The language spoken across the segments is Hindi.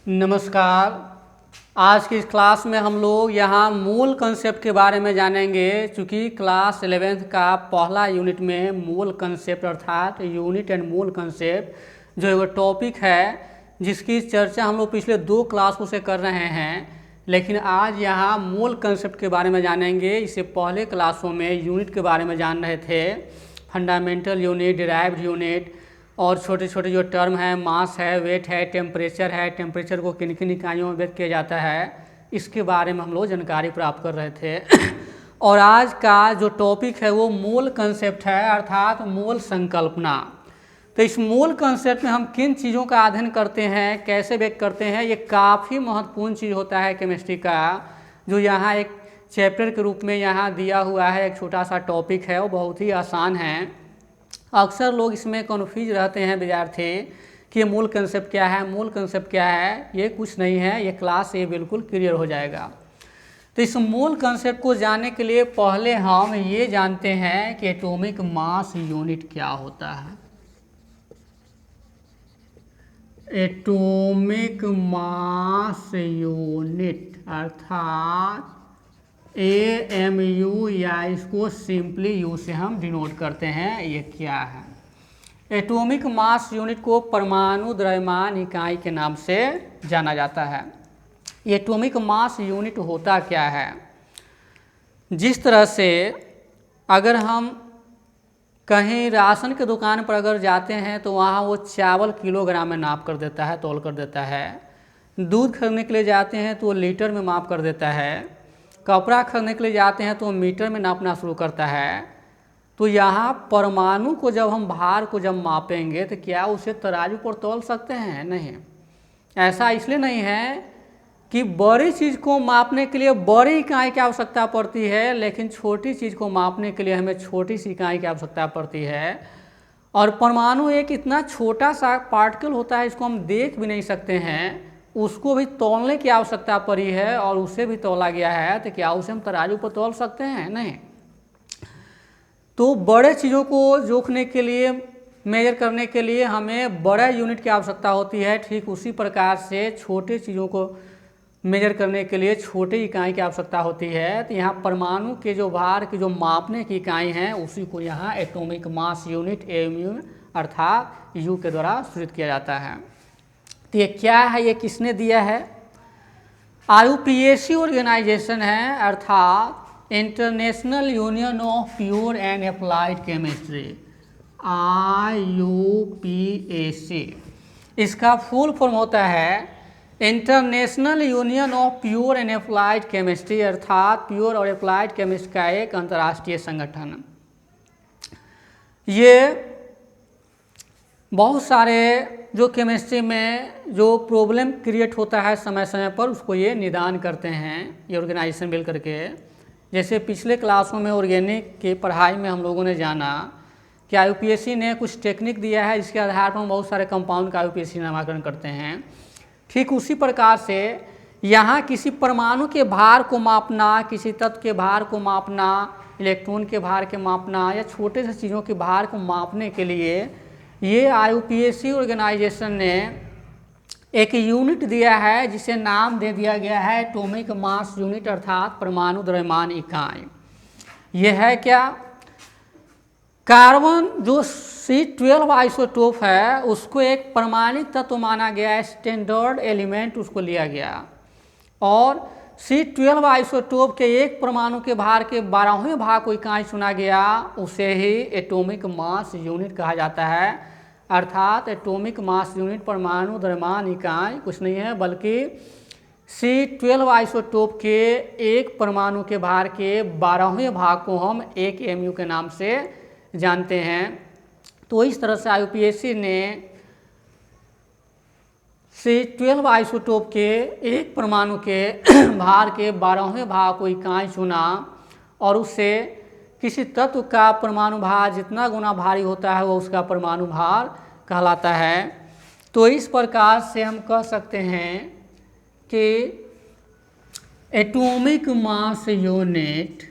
नमस्कार। आज की इस क्लास में हम लोग यहाँ मूल कंसेप्ट के बारे में जानेंगे। चूँकि क्लास 11th का पहला यूनिट में मूल कंसेप्ट अर्थात यूनिट एंड मूल कंसेप्ट जो एक टॉपिक है जिसकी चर्चा हम लोग पिछले 2 क्लासों से कर रहे हैं, लेकिन आज यहाँ मूल कंसेप्ट के बारे में जानेंगे। इससे पहले क्लासों में यूनिट के बारे में जान रहे थे, फंडामेंटल यूनिट, डिराइव्ड यूनिट और छोटे छोटे जो टर्म है, मास है, वेट है, टेम्परेचर को किन किन इकाइयों में व्यक्त किया जाता है, इसके बारे में हम लोग जानकारी प्राप्त कर रहे थे। और आज का जो टॉपिक है वो मूल कंसेप्ट है अर्थात मूल संकल्पना। तो इस मूल कंसेप्ट में हम किन चीज़ों का अध्ययन करते हैं, कैसे व्यक्त करते हैं, ये काफ़ी महत्वपूर्ण चीज़ होता है केमिस्ट्री का, जो यहाँ एक चैप्टर के रूप में यहाँ दिया हुआ है। एक छोटा सा टॉपिक है, वो बहुत ही आसान है। अक्सर लोग इसमें कन्फ्यूज रहते हैं विद्यार्थी कि ये मूल कंसेप्ट क्या है, मूल कंसेप्ट क्या है। ये कुछ नहीं है, ये क्लास से बिल्कुल क्लियर हो जाएगा। तो इस मूल कंसेप्ट को जानने के लिए पहले हम ये जानते हैं कि एटॉमिक मास यूनिट क्या होता है। एटॉमिक मास यूनिट अर्थात AMU या इसको सिंपली यू से हम डिनोट करते हैं, ये क्या है। एटॉमिक मास यूनिट को परमाणु द्रव्यमान इकाई के नाम से जाना जाता है। एटॉमिक मास यूनिट होता क्या है? जिस तरह से अगर हम कहीं राशन के दुकान पर अगर जाते हैं तो वहाँ वो चावल किलोग्राम में नाप कर देता है, तौल कर देता है। दूध खरीदने के लिए जाते हैं तो वो लीटर में माप कर देता है। कपड़ा खरीदने के लिए जाते हैं तो मीटर में नापना शुरू करता है। तो यहाँ परमाणु को जब हम भार को जब मापेंगे तो क्या उसे तराजू पर तौल सकते हैं? नहीं। ऐसा इसलिए नहीं है कि बड़ी चीज़ को मापने के लिए बड़ी इकाई की आवश्यकता पड़ती है, लेकिन छोटी चीज़ को मापने के लिए हमें छोटी सी इकाई की आवश्यकता पड़ती है। और परमाणु एक इतना छोटा सा पार्टिकल होता है, इसको हम देख भी नहीं सकते हैं, उसको भी तौलने की आवश्यकता पड़ी है और उसे भी तौला गया है। तो क्या उसे हम तराजू पर तौल सकते हैं? नहीं। तो बड़े चीज़ों को जोखने के लिए, मेजर करने के लिए हमें बड़ा यूनिट की आवश्यकता होती है। ठीक उसी प्रकार से छोटे चीज़ों को मेजर करने के लिए छोटी इकाई की आवश्यकता होती है। तो यहाँ परमाणु के जो भार की जो मापने की इकाई हैं उसी को यहाँ एटॉमिक मास यूनिट AMU अर्थात यू के द्वारा सूचित किया जाता है। तो ये क्या है, ये किसने दिया है? IUPAC ऑर्गेनाइजेशन है अर्थात international union of pure and applied chemistry, IUPAC। इसका फुल फॉर्म होता है international union of pure and applied chemistry अर्थात प्योर और अप्लाइड केमिस्ट्री का एक अंतर्राष्ट्रीय संगठन। ये बहुत सारे जो केमिस्ट्री में जो प्रॉब्लम क्रिएट होता है समय समय पर उसको ये निदान करते हैं, ये ऑर्गेनाइजेशन मिल करके। जैसे पिछले क्लासों में ऑर्गेनिक की पढ़ाई में हम लोगों ने जाना कि IUPAC ने कुछ टेक्निक दिया है, जिसके आधार पर हम बहुत सारे कंपाउंड का IUPAC नामाकरण करते हैं। ठीक उसी प्रकार से यहाँ किसी परमाणु के भार को मापना, किसी तत्व के भार को मापना, इलेक्ट्रॉन के भार के मापना या छोटे से चीज़ों के भार को मापने के लिए ये IUPAC ऑर्गेनाइजेशन ने एक यूनिट दिया है, जिसे नाम दे दिया गया है एटॉमिक मास यूनिट अर्थात परमाणु द्रव्यमान इकाई। यह है क्या? कार्बन जो C12 आइसोटोप है उसको एक प्रमाणित तत्व माना गया है, स्टैंडर्ड एलिमेंट उसको लिया गया। और C12 आइसोटोप के एक परमाणु के भार के 12वें भाग को इकाई चुना गया, उसे ही एटॉमिक मास यूनिट कहा जाता है। अर्थात एटॉमिक मास यूनिट परमाणु द्रव्यमान इकाई कुछ नहीं है बल्कि C12 आइसोटोप के एक परमाणु के भार के 12वें भाग को हम 1 AMU के नाम से जानते हैं। तो इस तरह से IUPAC ने C12 आइसोटोप के एक परमाणु के भार के 12वें भाग को इकाई चुना और उससे किसी तत्व का परमाणु भार जितना गुना भारी होता है वो उसका परमाणु भार कहलाता है। तो इस प्रकार से हम कह सकते हैं कि एटॉमिक मास यूनिट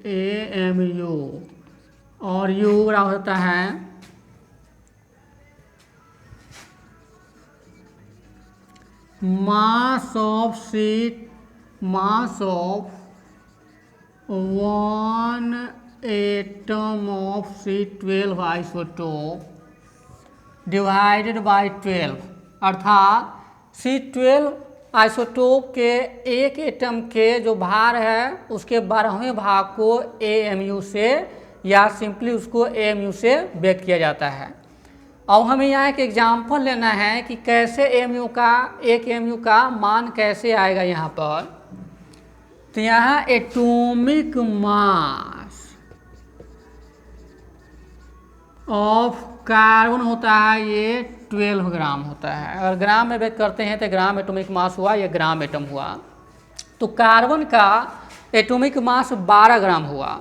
AMU और U बराबर होता है mass of one atom of C12 isotope divided by 12, अर्थात C12 आइसोटोप के एक एटम के जो भार है उसके 12वें भाग को AMU से या सिंपली उसको AMU से व्यक्त किया जाता है। अब हमें यहाँ एक एग्जाम्पल लेना है कि कैसे AMU का एक AMU का मान कैसे आएगा यहाँ पर। तो यहाँ एटॉमिक मास ऑफ कार्बन होता है, ये 12 ग्राम होता है। अगर ग्राम में व्यक्त करते हैं तो ग्राम एटॉमिक मास हुआ, ये ग्राम एटम हुआ। तो कार्बन का एटॉमिक मास 12 ग्राम हुआ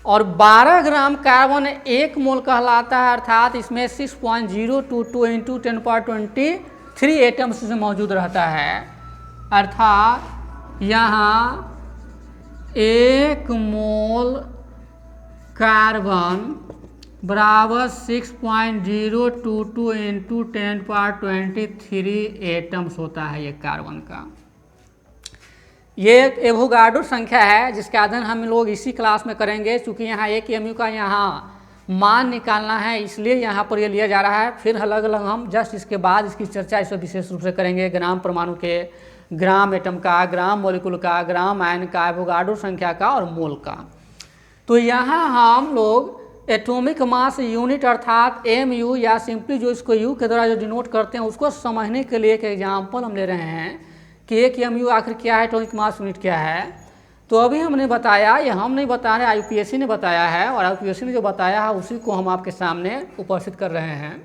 और 12 ग्राम कार्बन एक मोल कहलाता है, अर्थात इसमें 6.022 इंटू 10⁻23 एटम्स से मौजूद रहता है। अर्थात यहाँ 1 मोल कार्बन बराबर 6.022 इंटू 10⁻23 एटम्स होता है ये कार्बन का। ये एक एवोगाड्रो संख्या है जिसका अध्ययन हम लोग इसी क्लास में करेंगे। चूँकि यहाँ एक AMU का यहाँ मान निकालना है इसलिए यहाँ पर ये लिया जा रहा है। फिर अलग अलग हम जस्ट इसके बाद इसकी चर्चा इस विशेष रूप से करेंगे, ग्राम परमाणु के, ग्राम एटम का, ग्राम मॉलिक्यूल का, ग्राम आयन का, एवोगाड्रो संख्या का और मोल का। तो यहाँ हम लोग एटॉमिक मास यूनिट अर्थात AMU या सिंपली जो इसको U के द्वारा जो डिनोट करते हैं उसको समझने के लिए एक एग्जाम्पल हम ले रहे हैं कि एक AMU आखिर क्या है, एटॉमिक मास यूनिट क्या है। तो अभी हमने बताया, ये हम नहीं बता रहे, IUPAC ने बताया है और IUPAC ने जो बताया है उसी को हम आपके सामने उपस्थित कर रहे हैं।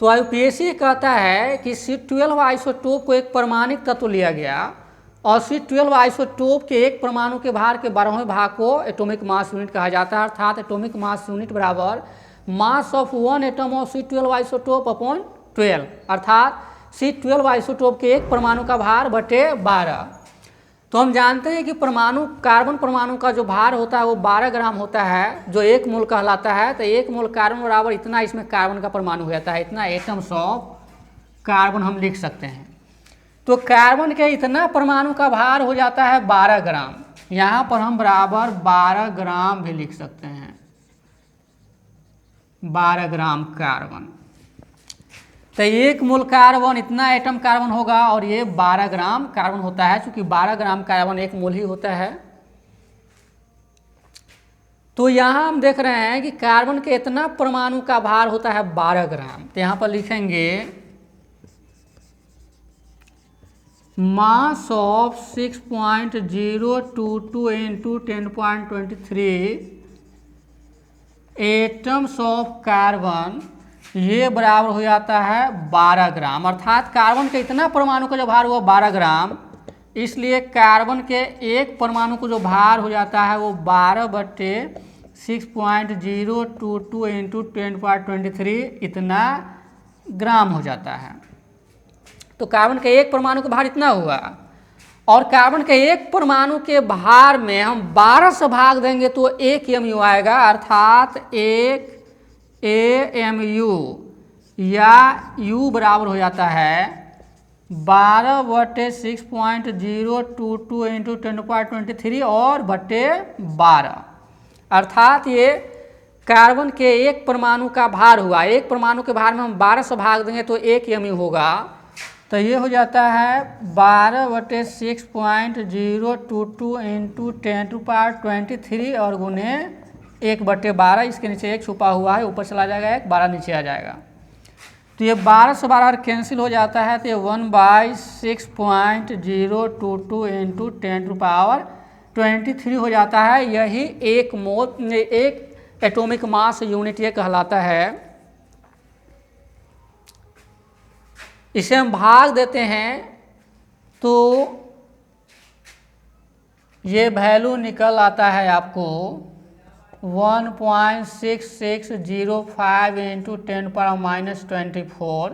तो IUPAC कहता है कि C12 आइसोटोप को एक परमाणिक तत्व लिया गया और C12 आइसोटोप के एक परमाणु के भार के 12वें भाग को एटॉमिक मास यूनिट कहा जाता है। अर्थात एटॉमिक मास यूनिट बराबर mass of one atom of C12 isotope upon 12, अर्थात C12 आइसोटोप के एक परमाणु का भार बटे 12। तो हम जानते हैं कि परमाणु, कार्बन परमाणु का जो भार होता है वो 12 ग्राम होता है, जो 1 मोल कहलाता है। तो 1 मोल कार्बन बराबर इतना इसमें कार्बन का परमाणु हो जाता है, इतना एटम्स ऑफ कार्बन हम लिख सकते हैं। तो कार्बन के इतना परमाणु का भार हो जाता है 12 ग्राम। यहाँ पर हम बराबर 12 ग्राम भी लिख सकते हैं, 12 ग्राम कार्बन। तो 1 मोल कार्बन इतना एटम कार्बन होगा और ये 12 ग्राम कार्बन होता है, क्योंकि 12 ग्राम कार्बन 1 मोल ही होता है। तो यहाँ हम देख रहे हैं कि कार्बन के इतना परमाणु का भार होता है 12 ग्राम। तो यहाँ पर लिखेंगे मास of 6.022 into 10⁻23 atoms of carbon, ये बराबर हो जाता है 12 ग्राम। अर्थात कार्बन के इतना परमाणु का जो भार हुआ 12 ग्राम, इसलिए कार्बन के एक परमाणु को जो भार हो जाता है वो 12/6.022 इंटू 10⁻23 इतना ग्राम हो जाता है। तो कार्बन के एक परमाणु का भार इतना हुआ और कार्बन के एक परमाणु के भार में हम 12 से भाग देंगे तो 1 AMU आएगा, अर्थात 1 AMU या U बराबर हो जाता है 12/6.022 इंटू 10⁻23 और बटे 12। अर्थात ये कार्बन के एक परमाणु का भार हुआ, एक परमाणु के भार में हम 12 से भाग देंगे तो 1 AMU होगा। तो ये हो जाता है 12/6.022 इंटू 10⁻23 और गुने 1/12। इसके नीचे 1 छुपा हुआ है, ऊपर चला जाएगा 1, 12 नीचे आ जाएगा। तो ये 12 से 12 कैंसिल हो जाता है, तो ये 1/6.022 इंटू 10⁻23 हो जाता है। यही एक एटॉमिक मास यूनिट ये कहलाता है। इसे हम भाग देते हैं तो ये वैल्यू निकल आता है आपको 1.6605 इंटू 10⁻24।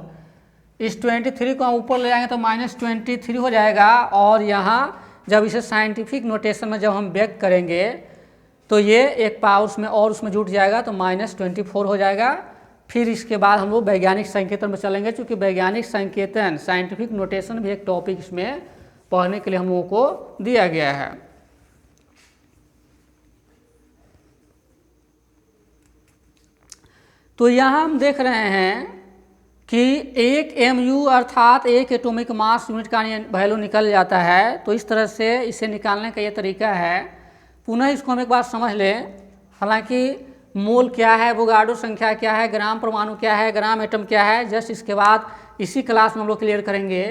इस 23 को हम ऊपर ले जाएंगे तो -23 हो जाएगा। और यहाँ जब इसे साइंटिफिक नोटेशन में जब हम व्यक्त करेंगे तो ये एक पावर उसमें और उसमें जुट जाएगा तो -24 हो जाएगा। फिर इसके बाद हम लोग वैज्ञानिक संकेतन में चलेंगे, क्योंकि वैज्ञानिक संकेतन साइंटिफिक नोटेशन भी एक टॉपिक इसमें पढ़ने के लिए हम लोगों को दिया गया है। तो यहाँ हम देख रहे हैं कि एक mu अर्थात एक एटॉमिक मास यूनिट का वैल्यू निकल जाता है। तो इस तरह से इसे निकालने का ये तरीका है। पुनः इसको हम एक बार समझ लें। हालांकि मोल क्या है, एवोगाड्रो संख्या क्या है, ग्राम परमाणु क्या है, ग्राम एटम क्या है, जस्ट इसके बाद इसी क्लास में हम लोग क्लियर करेंगे।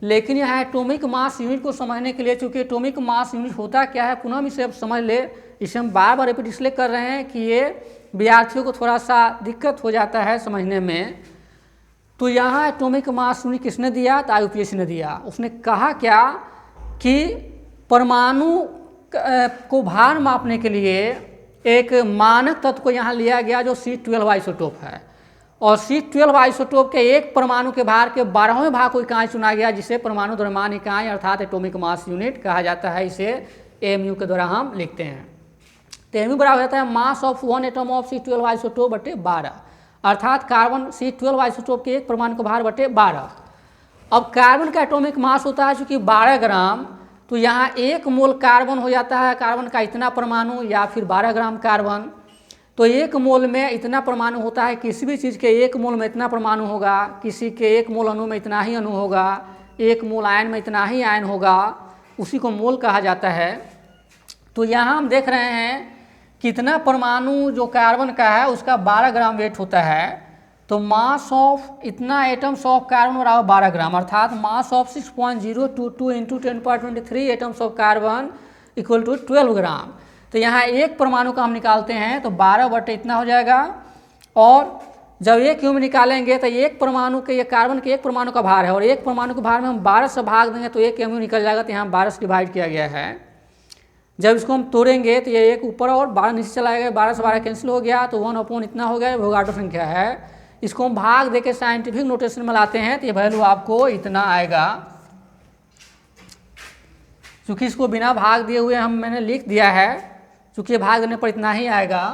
लेकिन यहाँ एटॉमिक मास यूनिट को समझने के लिए, चूँकि एटॉमिक मास यूनिट होता क्या है, पुनः हम इसे अब समझ ले। इसे हम बार बार रिपीट इसलिए कर रहे हैं कि ये विद्यार्थियों को थोड़ा सा दिक्कत हो जाता है समझने में। तो यहाँ एटॉमिक मास यूनिट किसने दिया? तो IUPAC ने दिया। उसने कहा क्या कि परमाणु को भार मापने के लिए एक मानक तत्व को यहाँ लिया गया जो C12 आइसोटोप है, और C12 आइसोटोप के एक परमाणु के भार के 12वें भाग को इकाई चुना गया, जिसे परमाणु द्रव्यमान इकाई अर्थात एटॉमिक मास यूनिट कहा जाता है। इसे mu के द्वारा हम लिखते हैं। तो mu बराबर होता है mass of 1 atom of C12 isotope बटे 12, अर्थात कार्बन C12 आइसोटोप के एक परमाणु का भार बटे 12। अब कार्बन का एटॉमिक मास होता है चूँकि 12 ग्राम, तो यहाँ 1 मोल कार्बन हो जाता है कार्बन का इतना परमाणु, या फिर 12 ग्राम कार्बन। तो 1 मोल में इतना परमाणु होता है। किसी भी चीज़ के 1 मोल में इतना परमाणु होगा, किसी के 1 मोल अणु में इतना ही अणु होगा, 1 मोल आयन में इतना ही आयन होगा, उसी को मोल कहा जाता है। तो यहाँ हम देख रहे हैं कितना परमाणु जो कार्बन का है उसका 12 ग्राम वेट होता है। तो मास ऑफ इतना एटम्स ऑफ कार्बन बराबर 12 ग्राम, अर्थात mass of 6.022 into 10⁻23 atoms of carbon equal to 12 gram. तो यहाँ एक परमाणु का हम निकालते हैं तो 12 बटे इतना हो जाएगा। और जब एक क्यूब निकालेंगे तो एक परमाणु के, ये कार्बन के एक परमाणु का भार है, और एक परमाणु के भार में हम 12 से भाग देंगे तो 1 mu निकल जाएगा। तो यहाँ 12 से डिवाइड किया गया है। जब इसको हम तोड़ेंगे तो ये 1 ऊपर और 12 नीचे चला गया, 12 से 12 कैंसिल हो गया, तो 1 इतना हो गया, एवोगाड्रो संख्या है। इसको हम भाग देके साइंटिफिक नोटेशन में लाते हैं तो ये वैल्यू आपको इतना आएगा। चूँकि इसको बिना भाग दिए हुए मैंने लिख दिया है, चूँकि भाग देने पर इतना ही आएगा,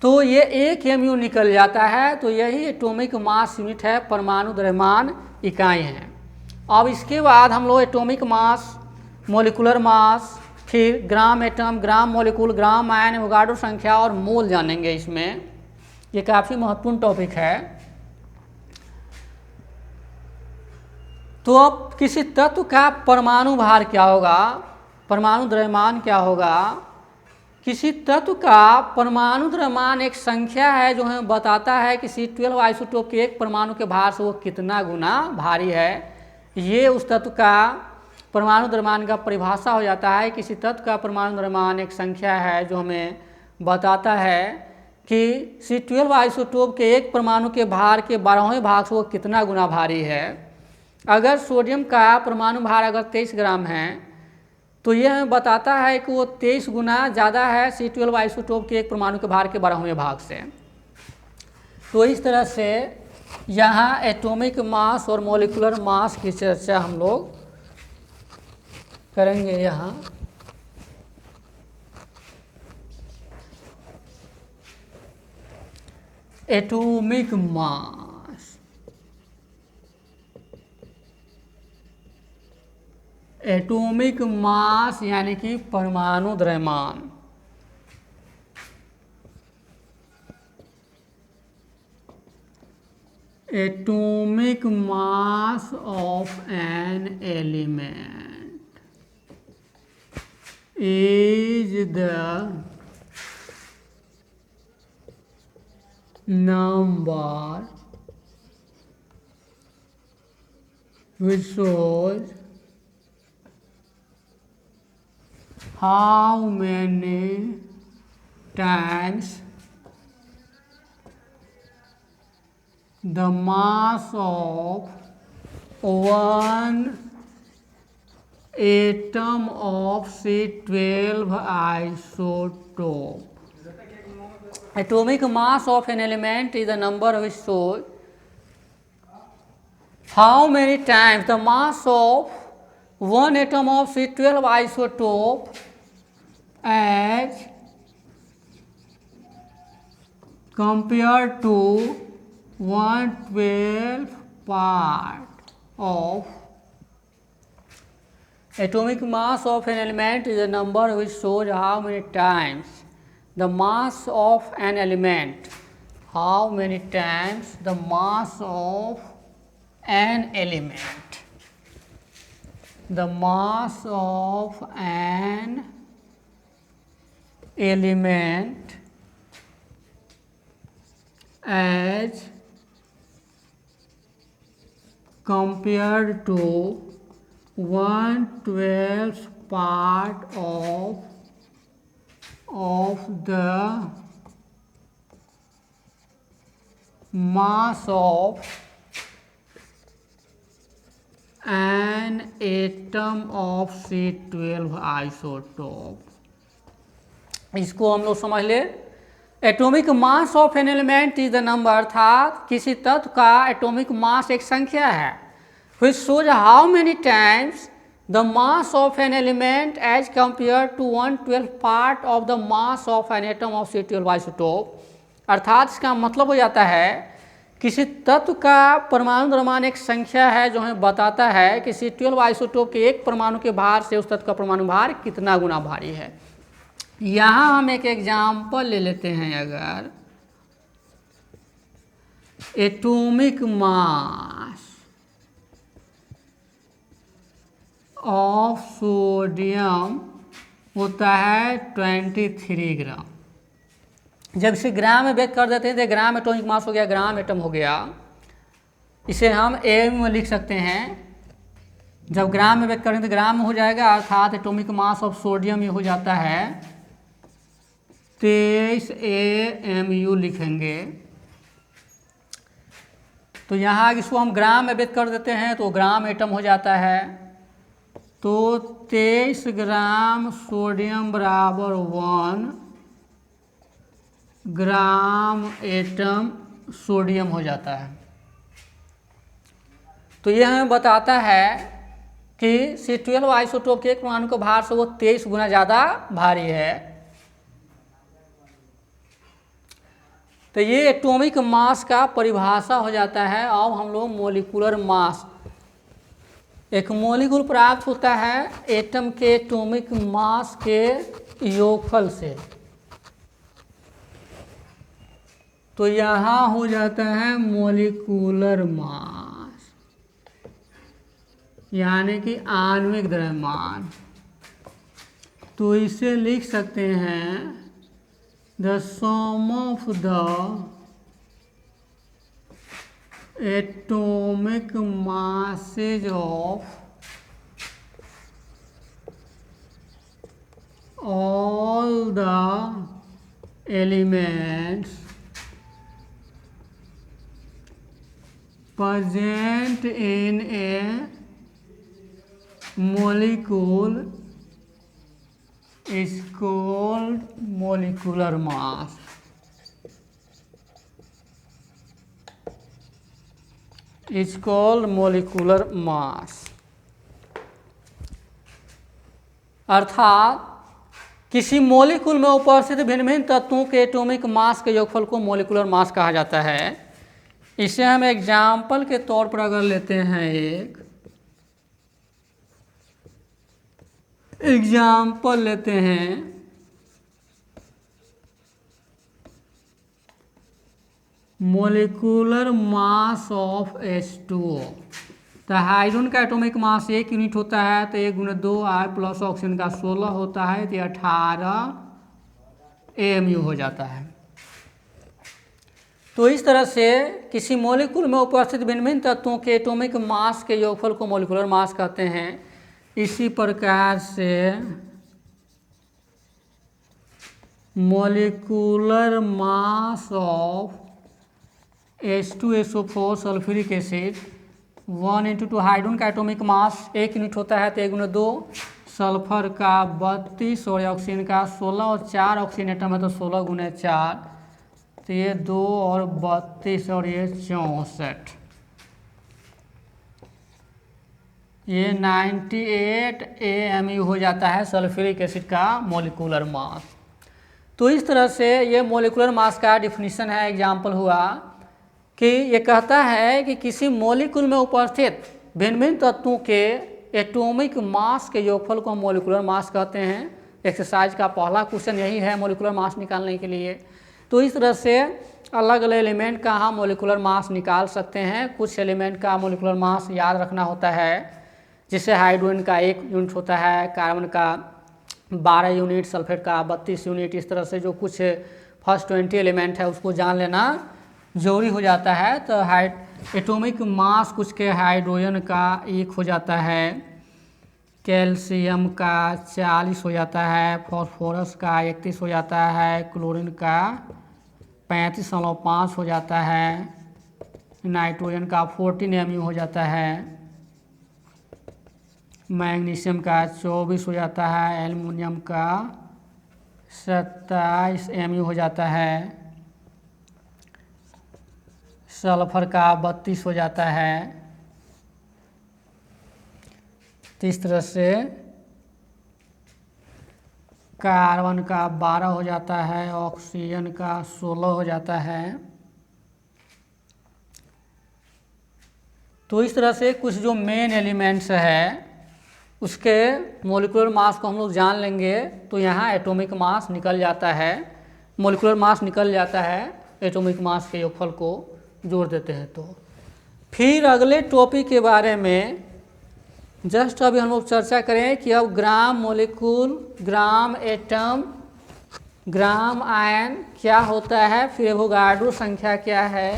तो ये 1 mu निकल जाता है। तो यही एटॉमिक मास यूनिट है, परमाणु द्रव्यमान इकाई है। अब इसके बाद हम लोग एटॉमिक मास, मोलिकुलर मास, फिर ग्राम एटम, ग्राम मोलिकुल, ग्राम आयन, एवोगाड्रो संख्या और मोल जानेंगे। इसमें ये काफ़ी महत्वपूर्ण टॉपिक है। तो अब किसी तत्व का परमाणु भार क्या होगा, परमाणु द्रव्यमान क्या होगा? किसी तत्व का परमाणु द्रव्यमान एक संख्या है जो हमें बताता है कि C12 आइसोटोप के एक परमाणु के भार से वो कितना गुना भारी है। ये उस तत्व का परमाणु द्रव्यमान का परिभाषा हो जाता है। किसी तत्व का परमाणु द्रव्यमान एक संख्या है जो हमें बताता है कि C12 आइसोटोप के एक परमाणु के भार के 12वें भाग से वो कितना गुना भारी है। अगर सोडियम का परमाणु भार अगर 23 ग्राम है तो यह हमें बताता है कि वो 23 गुना ज़्यादा है C12 आइसोटोप के एक परमाणु के भार के 12वें भाग से। तो इस तरह से यहाँ एटॉमिक मास और मॉलिक्यूलर मास की चर्चा हम लोग करेंगे। यहाँ एटॉमिक मास, एटॉमिक मास यानी कि परमाणु द्रव्यमान। Atomic mass of an element is the number which shows how many times the mass of one atom of C12 isotope. Atomic mass of an element is the number which shows how many times the mass of one atom of C12 isotope as compare to 1/12 part of atomic mass of an element is a number which shows how many times the mass of an element, how many times the mass of an element, the mass of an element as compared to 1/12 part of the mass of an atom of C12 isotope. इसको हम लोग समझ ले, atomic mass of an element is the number, अर्थात किसी तत्व का एटॉमिक मास एक संख्या है, which shows how many times the mass of an element as compared to 1/12 part of the mass of an atom of C12 isotope। अर्थात इसका मतलब हो जाता है किसी तत्व का परमाणु द्रव्यमान एक संख्या है जो हमें बताता है कि C12 आइसोटोप के एक परमाणु के भार से उस तत्व का परमाणु भार कितना गुना भारी है। यहाँ हम एक एग्जाम्पल ले लेते हैं, अगर एटॉमिक मास ऑफ सोडियम होता है 23 ग्राम। जब इसे ग्राम में व्यक्त कर देते हैं तो ग्राम एटॉमिक मास हो गया, ग्राम एटम हो गया, इसे हम एम में लिख सकते हैं। जब ग्राम में व्यक्त करें तो ग्राम में हो जाएगा, अर्थात एटॉमिक मास ऑफ सोडियम ये हो जाता है 23 AMU लिखेंगे। तो यहाँ इसको हम ग्राम में व्यक्त कर देते हैं तो ग्राम एटम हो जाता है। तो 23 ग्राम सोडियम बराबर 1 ग्राम एटम सोडियम हो जाता है। तो यह हमें बताता है कि C12 आइसोटोप के एक परमाणु के भार से वो 23 गुना ज़्यादा भारी है। तो ये एटॉमिक मास का परिभाषा हो जाता है। अब हम लोग मोलिकुलर मास, एक मोलिकुल प्राप्त होता है एटम के एटॉमिक मास के योगफल से। तो यहाँ हो जाता है मोलिकुलर मास, यानी कि आणविक द्रव्यमान। तो इसे लिख सकते हैं the sum of the atomic masses of all the elements present in a molecule is called molecular mass। is called molecular mass। अर्थात किसी मोलिकुल में उपस्थित भिन्न भिन्न तत्वों के एटॉमिक मास के योगफल को मोलिकुलर मास कहा जाता है। इसे हम एग्जाम्पल के तौर पर अगर लेते हैं, एक एग्जाम्पल लेते हैं, मोलिकुलर मास ऑफ H2O। तो हाइड्रोजन का एटॉमिक मास 1 यूनिट होता है, तो 1 × 2 I प्लस ऑक्सीजन का 16 होता है, तो 18 AMU हो जाता है। तो इस तरह से किसी मॉलिक्यूल में उपस्थित भिन्न भिन्न तत्वों के एटॉमिक मास के योगफल को मॉलिक्यूलर मास कहते हैं। इसी प्रकार से molecular mass of H2SO4 sulphuric acid 1 × 2 hydrogen का एटॉमिक मास 1 यूनिट होता है, तो 1 × 2 सल्फर का 32 और ऑक्सीजन का 16 और 4 ऑक्सीजन एटम है, तो 16 × 4, तो ये 2 और 32 और ये 64, ये 98 AMU हो जाता है सल्फ्यूरिक एसिड का मॉलिक्यूलर मास। तो इस तरह से ये मोलिकुलर मास का डिफिनीशन है, एग्जाम्पल हुआ कि ये कहता है कि किसी मोलिकुल में उपस्थित भिन्न भिन्न तत्वों के एटॉमिक मास के योगफल को हम मोलिकुलर मास कहते हैं। एक्सरसाइज का पहला क्वेश्चन यही है मोलिकुलर मास निकालने के लिए। तो इस तरह से अलग अलग एलिमेंट का हम मोलिकुलर मास निकाल सकते हैं। कुछ एलिमेंट का मोलिकुलर मास याद रखना होता है, जैसे हाइड्रोजन का 1 यूनिट होता है, कार्बन का 12 यूनिट, सल्फेट का 32 यूनिट। इस तरह से जो कुछ फर्स्ट 20 एलिमेंट है उसको जान लेना जरूरी हो जाता है। तो एटॉमिक मास कुछ के हाइड्रोजन का 1 हो जाता है, कैल्शियम का 40 हो जाता है, फॉस्फोरस का 31 हो जाता है, क्लोरीन का 35.5 हो जाता है, नाइट्रोजन का 14 mu हो जाता है, मैग्नीशियम का 24 हो जाता है, एल्युमिनियम का 27 mu हो जाता है, सल्फर का 32 हो जाता है। तो इस तरह से कार्बन का 12 हो जाता है, ऑक्सीजन का 16 हो जाता है। तो इस तरह से कुछ जो मेन एलिमेंट्स है उसके मोलिकुलर मास को हम लोग जान लेंगे तो यहाँ एटॉमिक मास निकल जाता है, मोलिकुलर मास निकल जाता है। एटॉमिक मास के योगफल को जोड़ देते हैं। तो फिर अगले टॉपिक के बारे में जस्ट अभी हम लोग चर्चा करें कि अब ग्राम मोलिकुल, ग्राम एटम, ग्राम आयन क्या होता है, फिर एवोगाड्रो संख्या क्या है,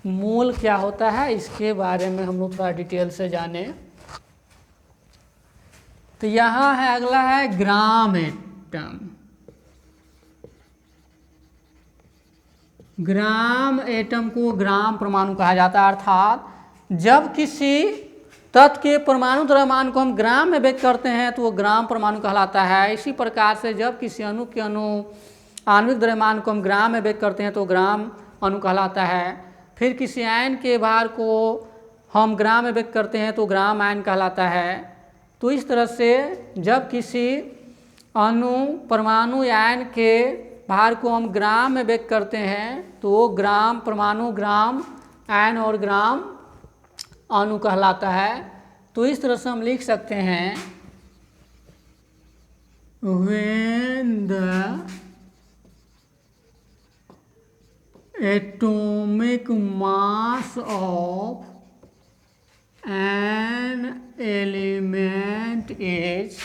मोल क्या होता है, इसके बारे में हम लोग थोड़ा डिटेल से जाने। तो यहाँ है अगला है ग्राम एटम। ग्राम एटम को ग्राम परमाणु कहा जाता है, अर्थात जब किसी तत्व के परमाणु द्रव्यमान को हम ग्राम में व्यक्त करते हैं तो वो ग्राम परमाणु कहलाता है। इसी प्रकार से जब किसी अणु के आणविक द्रव्यमान को हम ग्राम में व्यक्त करते हैं तो ग्राम अणु कहलाता है। फिर किसी आयन के भार को हम ग्राम में व्यक्त करते हैं तो ग्राम आयन कहलाता है। तो इस तरह से जब किसी अणु, परमाणु या आयन के भार को हम ग्राम में व्यक्त करते हैं तो वो ग्राम परमाणु, ग्राम आयन और ग्राम अणु कहलाता है। तो इस तरह से हम लिख सकते हैं when the atomic mass of an element is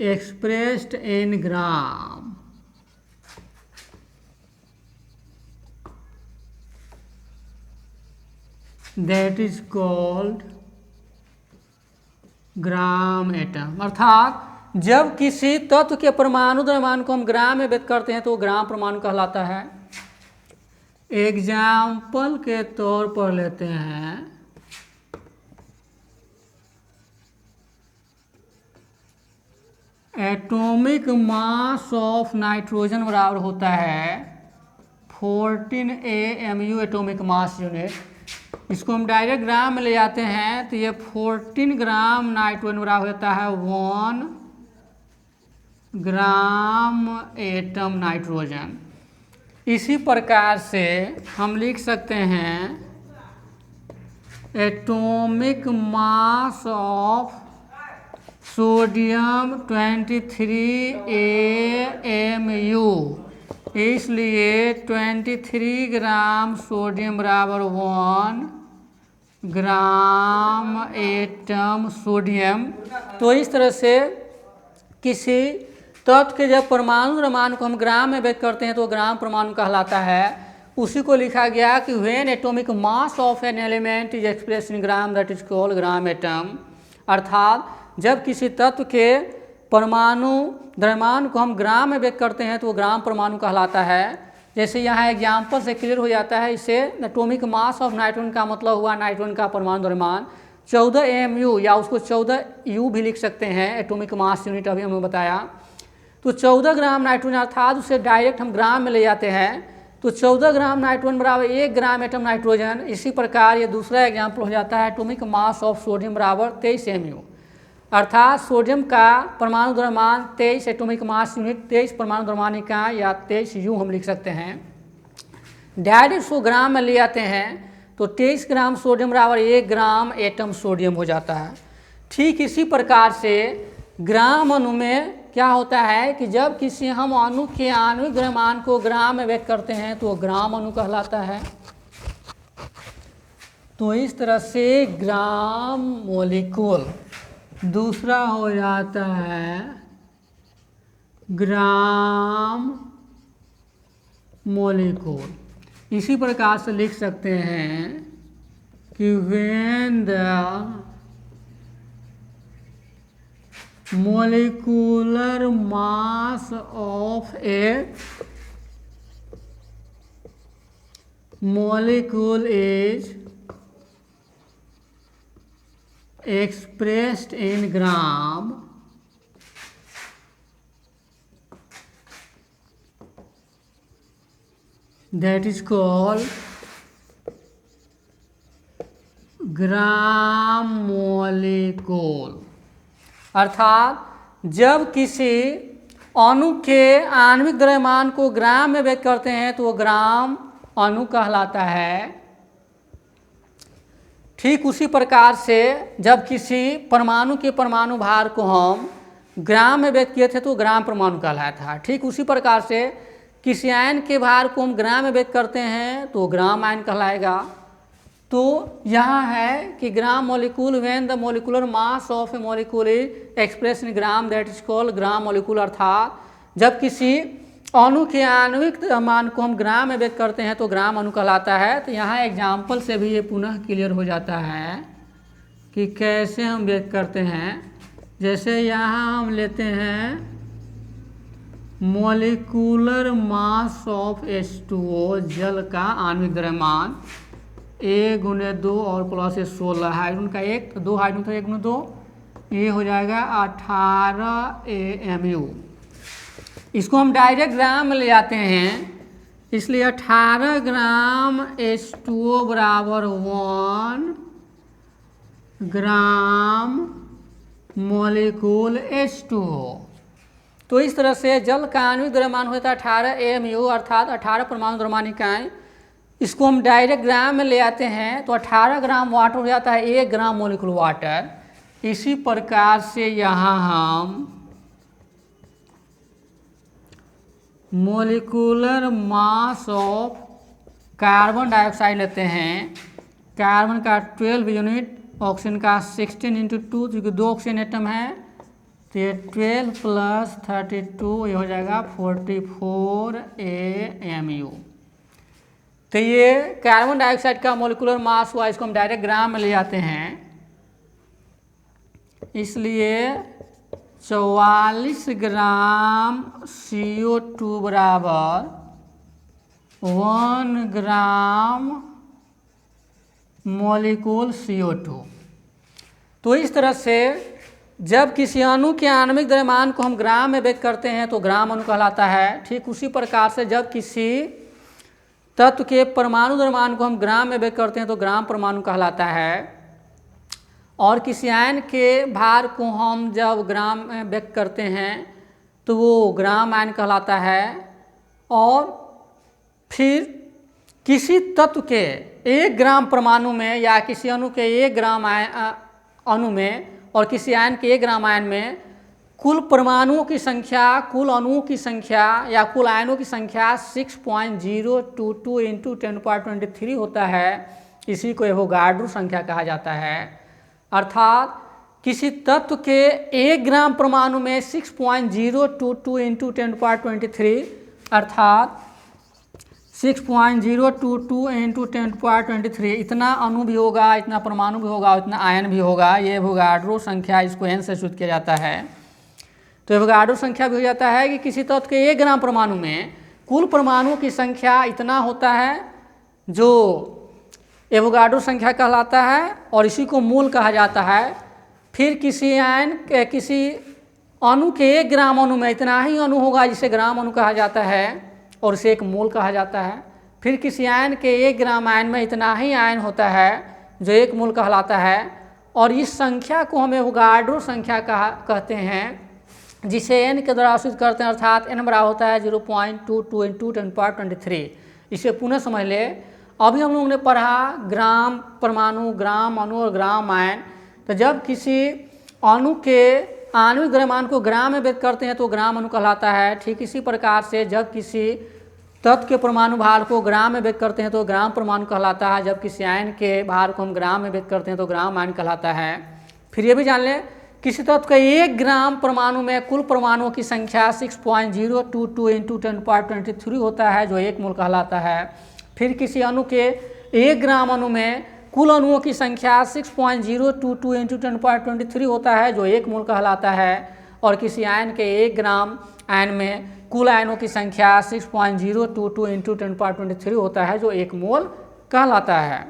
expressed in gram, that is called gram atom. अर्थात जब किसी तत्व के परमाणु द्रव्यमान को हम ग्राम में व्यक्त करते हैं तो ग्राम परमाणु कहलाता है। एग्जाम्पल के तौर पर लेते हैं एटॉमिक मास ऑफ नाइट्रोजन बराबर होता है 14 AMU एटॉमिक मास यूनिट। इसको हम डायरेक्ट ग्राम में ले जाते हैं तो ये 14 ग्राम नाइट्रोजन बराबर होता है 1 ग्राम एटम नाइट्रोजन। इसी प्रकार से हम लिख सकते हैं atomic mass of sodium 23 AMU, इसलिए 23 ग्राम सोडियम बराबर 1 ग्राम एटम सोडियम। तो इस तरह से किसी तत्व के जब परमाणु द्रव्यमान को हम ग्राम में व्यक्त करते हैं तो ग्राम परमाणु कहलाता है। उसी को लिखा गया कि when atomic mass of an element is expressed in gram that is called gram atom. अर्थात जब किसी तत्व के परमाणु द्रव्यमान को हम ग्राम में व्यक्त करते हैं तो वो ग्राम परमाणु कहलाता है। जैसे यहाँ एग्जाम्पल से क्लियर हो जाता है। इसे एटॉमिक मास ऑफ नाइट्रोजन का मतलब हुआ नाइट्रोजन का परमाणु द्रव्यमान 14 AMU, या उसको 14 U भी लिख सकते हैं, एटॉमिक मास यूनिट अभी हमें बताया। तो 14 ग्राम नाइट्रोजन, अर्थात उसे डायरेक्ट हम ग्राम में ले जाते हैं तो 14 ग्राम नाइट्रोजन बराबर 1 ग्राम एटम नाइट्रोजन। इसी प्रकार ये दूसरा एग्जाम्पल हो जाता है एटॉमिक मास ऑफ सोडियम बराबर 23 AMU। अर्थात सोडियम का परमाणु द्रव्यमान 23 एटॉमिक मास यूनिट 23 परमाणु द्रव्यमान इकाई या 23 यूं हम लिख सकते हैं। डायरेक्ट 100 ग्राम में ले आते हैं तो 23 ग्राम सोडियम बराबर 1 ग्राम एटम सोडियम हो जाता है। ठीक इसी प्रकार से ग्राम अणु में क्या होता है कि जब किसी हम अणु के आणविक द्रव्यमान को ग्राम में व्यक्त करते हैं तो ग्राम अणु कहलाता है। तो इस तरह से ग्राम मॉलिक्यूल दूसरा हो जाता है ग्राम मॉलिक्यूल। इसी प्रकार से लिख सकते हैं कि when the molecular mass of a molecule is expressed in gram, that is called gram molecule. अर्थात जब किसी अणु के आणविक द्रव्यमान को ग्राम में व्यक्त करते हैं तो वो ग्राम अणु कहलाता है। ठीक उसी प्रकार से जब किसी परमाणु के परमाणु भार को हम ग्राम में व्यक्त किए थे तो ग्राम परमाणु कहलाता था। ठीक उसी प्रकार से किसी आयन के भार को हम ग्राम में व्यक्त करते हैं तो ग्राम आयन कहलाएगा। तो यहाँ है कि gram molecule when the molecular mass of A molecule is express in gram that is called gram molecule. अर्थात जब किसी अणु के आणविक मान को हम ग्राम में व्यक्त करते हैं तो ग्राम अणु कहलाता है। तो यहाँ एग्जाम्पल से भी ये पुनः क्लियर हो जाता है कि कैसे हम व्यक्त करते हैं। जैसे यहाँ हम लेते हैं मॉलिक्यूलर मास ऑफ H2O, जल का आणविक द्रव्यमान A गुने 2 और प्लस 16 हाइड्रोजन का 1 तो 2 हाइड्रोजन तो 1 गुने 2 ये हो जाएगा 18 AMU। इसको हम डायरेक्ट ग्राम में ले आते हैं, इसलिए 18 ग्राम H2O बराबर 1 ग्राम मॉलिक्यूल H2O। तो इस तरह से जल का आणविक द्रव्यमान होता है 18 AMU अर्थात 18 परमाणु द्रव्यमान इकाई। इसको हम डायरेक्ट ग्राम में ले आते हैं तो 18 ग्राम वाटर हो जाता है 1 ग्राम मॉलिक्यूल वाटर। इसी प्रकार से यहाँ हम molecular mass of carbon dioxide लेते हैं। कार्बन का 12 यूनिट, ऑक्सीजन का 16 × 2 क्योंकि 2 ऑक्सीजन एटम है तो ये 12 + 32 ये हो जाएगा 44 AMU। तो ये कार्बन डाइऑक्साइड का मॉलिक्यूलर मास हुआ, इसको हम डायरेक्ट ग्राम में ले आते हैं। इसलिए 44 ग्राम CO2 बराबर 1 ग्राम मॉलिक्यूल CO2। तो इस तरह से जब किसी अणु के आणविक द्रव्यमान को हम ग्राम में व्यक्त करते हैं तो ग्राम अणु कहलाता है। ठीक उसी प्रकार से जब किसी तत्व के परमाणु द्रव्यमान को हम ग्राम में व्यक्त करते हैं तो ग्राम परमाणु कहलाता है। और किसी आयन के भार को हम जब ग्राम में व्यक्त करते हैं तो वो ग्राम आयन कहलाता है। और फिर किसी तत्व के 1 ग्राम परमाणु में या किसी अणु के 1 ग्राम अणु में और किसी आयन के 1 ग्राम आयन में कुल परमाणुओं की संख्या, कुल अणुओं की संख्या या कुल आयनों की संख्या 6.022 × 10⁻23 होता है। इसी को एवोगाड्रो संख्या कहा जाता है। अर्थात किसी तत्व के 1 ग्राम परमाणु में 6.022 × 10⁻23 अर्थात 6.022 × 10⁻23 इतना अणु भी होगा, इतना परमाणु भी होगा, इतना आयन भी होगा। ये एवोगाड्रो संख्या, इसको n से सूचित किया जाता है। तो एवोगाड्रो संख्या भी हो जाता है कि किसी तत्व के 1 ग्राम परमाणु में कुल परमाणुओं की संख्या इतना होता है जो एवोगाड्रो संख्या कहलाता है और इसी को मोल कहा जाता है। फिर किसी अणु के 1 ग्राम अणु में इतना ही अणु होगा जिसे ग्राम अणु कहा जाता है और इसे एक मोल कहा जाता है। फिर किसी आयन के 1 ग्राम आयन में इतना ही आयन होता है जो 1 मोल कहलाता है। और इस संख्या को हमें एवोगाड्रो संख्या कहते हैं, जिसे n के द्वारा सूचित करते हैं, अर्थात n बराबर होता है 0.22 इंटू 10⁻23। इसे पुनः समझ ले। अभी हम लोगों ने पढ़ा ग्राम परमाणु, ग्राम अणु और ग्राम आयन। तो जब किसी अणु के आणविक द्रव्यमान को ग्राम में व्यक्त करते हैं तो ग्राम अणु कहलाता है। ठीक इसी प्रकार से जब किसी तत्व के परमाणु भार को ग्राम में व्यक्त करते हैं तो ग्राम परमाणु कहलाता है। जब किसी आयन के भार को हम ग्राम में व्यक्त करते हैं तो ग्राम आयन कहलाता है। फिर ये भी जान लें, किसी तत्व का 1 ग्राम परमाणु में कुल परमाणुओं की संख्या 6.022 इंटू 10⁻23 होता है, जो 1 मोल कहलाता है। फिर किसी अणु के 1 ग्राम अणु में कुल अणुओं की संख्या 6.022 इंटू 10⁻23 होता है, जो 1 मोल कहलाता है। और किसी आयन के 1 ग्राम आयन में कुल आयनों की संख्या 6.022 इंटू 10⁻23 होता है, जो 1 मोल कहलाता है।